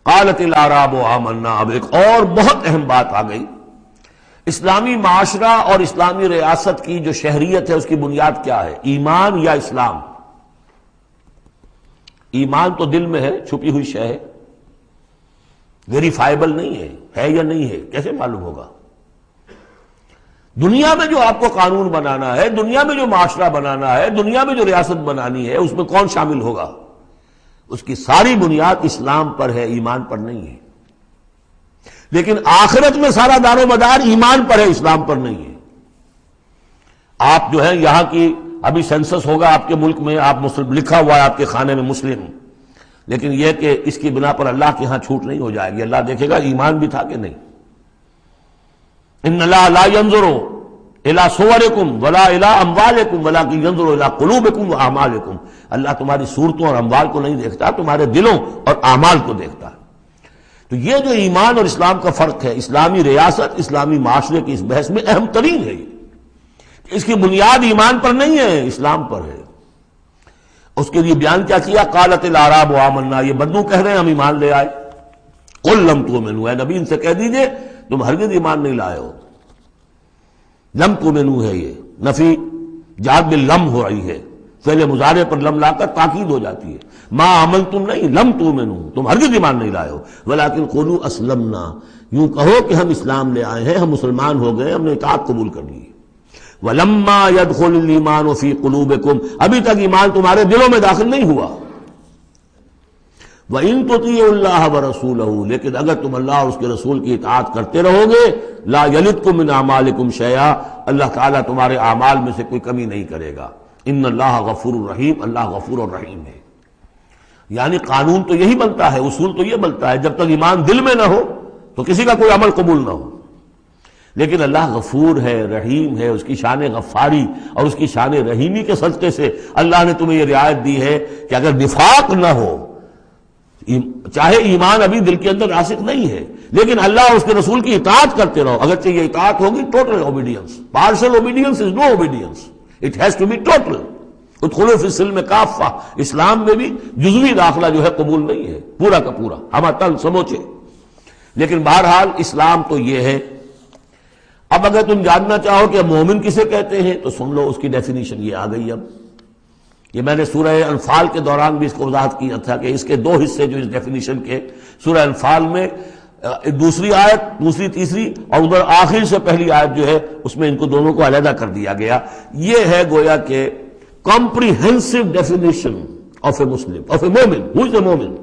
قالت الاعراب آمنا. اب ایک اور بہت اہم بات آ گئی. اسلامی معاشرہ اور اسلامی ریاست کی جو شہریت ہے اس کی بنیاد کیا ہے؟ ایمان یا اسلام؟ ایمان تو دل میں ہے، چھپی ہوئی شے ہے، ویریفائبل نہیں ہے یا نہیں ہے، کیسے معلوم ہوگا؟ دنیا میں جو آپ کو قانون بنانا ہے، دنیا میں جو معاشرہ بنانا ہے، دنیا میں جو ریاست بنانی ہے، اس میں کون شامل ہوگا؟ اس کی ساری بنیاد اسلام پر ہے، ایمان پر نہیں ہے. لیکن آخرت میں سارا دار و مدار ایمان پر ہے، اسلام پر نہیں ہے. آپ جو ہے یہاں کی ابھی سینسس ہوگا آپ کے ملک میں، آپ مسلم لکھا ہوا ہے آپ کے خانے میں مسلم، لیکن یہ کہ اس کی بنا پر اللہ کے ہاں چھوٹ نہیں ہو جائے گی. اللہ دیکھے گا ایمان بھی تھا کہ نہیں. ان اللہ لا ينظر الى صورکم ولا الى اموالکم ولکن ينظر الى قلوبکم واعمالکم. اللہ تمہاری صورتوں اور اموال کو نہیں دیکھتا، تمہارے دلوں اور اعمال کو دیکھتا ہے. تو یہ جو ایمان اور اسلام کا فرق ہے، اسلامی ریاست اسلامی معاشرے کی اس بحث میں اہم ترین ہے. اس کی بنیاد ایمان پر نہیں ہے، اسلام پر ہے. اس کے لیے بیان کیا کیا؟ قالت الاعراب آمنا. یہ بدو کہہ رہے ہیں ہم ایمان لے آئے. قل لم تؤمنوا، اے نبی ان سے کہہ دیجئے تم ہرگز ایمان نہیں لائے ہو. لم تؤمنوا ہے، یہ نفی جاد باللم ہو رہی ہے، فعل مضارع پر لم لا کر تاکید ہو جاتی ہے. ما آمنتم نہیں، لم تؤمنوا، تم ہرگز ایمان نہیں لائے ہو. ولکن قولوا اسلمنا، یوں کہو کہ ہم اسلام لے آئے ہیں، ہم مسلمان ہو گئے، ہم نے اطاعت قبول کر لی. وَلَمَّا يَدْخُلِ الْإِيمَانُ فِي قُلُوبِكُمْ، ابھی تک ایمان تمہارے دلوں میں داخل نہیں ہوا. وَإِن تُطِيعُوا اللَّهَ وَرَسُولَهُ، لیکن اگر تم اللہ اور اس کے رسول کی اطاعت کرتے رہو گے، لَا يَلِدْكُم مِّنْ أَعْمَالِكُمْ شَيْئًا، اللہ تعالیٰ تمہارے اعمال میں سے کوئی کمی نہیں کرے گا. ان اللہ غفور الرحیم، اللہ غفور الرحیم ہے. یعنی قانون تو یہی بنتا ہے، اصول تو یہ بنتا ہے، جب تک ایمان دل میں نہ ہو تو کسی کا کوئی عمل قبول نہ ہو. لیکن اللہ غفور ہے، رحیم ہے، اس کی شان غفاری اور اس کی شان رحیمی کے صدقے سے اللہ نے تمہیں یہ رعایت دی ہے کہ اگر نفاق نہ ہو، چاہے ایمان ابھی دل کے اندر راسخ نہیں ہے، لیکن اللہ اور اس کے رسول کی اطاعت کرتے رہو. اگرچہ یہ اطاعت ہوگی total obedience, partial obedience is no obedience, it has to be total. ادخلوا فی السلم کافہ، اسلام میں بھی جزوی داخلہ جو ہے قبول نہیں ہے، پورا کا پورا ہم تن سموچے. لیکن بہرحال اسلام تو یہ ہے. اب اگر تم جاننا چاہو کہ مومن کسے کہتے ہیں تو سن لو، اس کی ڈیفینیشن یہ آ گئی. اب یہ میں نے سورہ انفال کے دوران بھی اس کو وضاحت کیا تھا کہ اس کے دو حصے جو اس ڈیفینیشن کے، سورہ انفال میں دوسری آیت، دوسری تیسری، اور ادھر آخر سے پہلی آیت جو ہے اس میں ان کو دونوں کو علیحدہ کر دیا گیا. یہ ہے گویا کہ comprehensive definition of a Muslim, of a مومن. Who is a مومن؟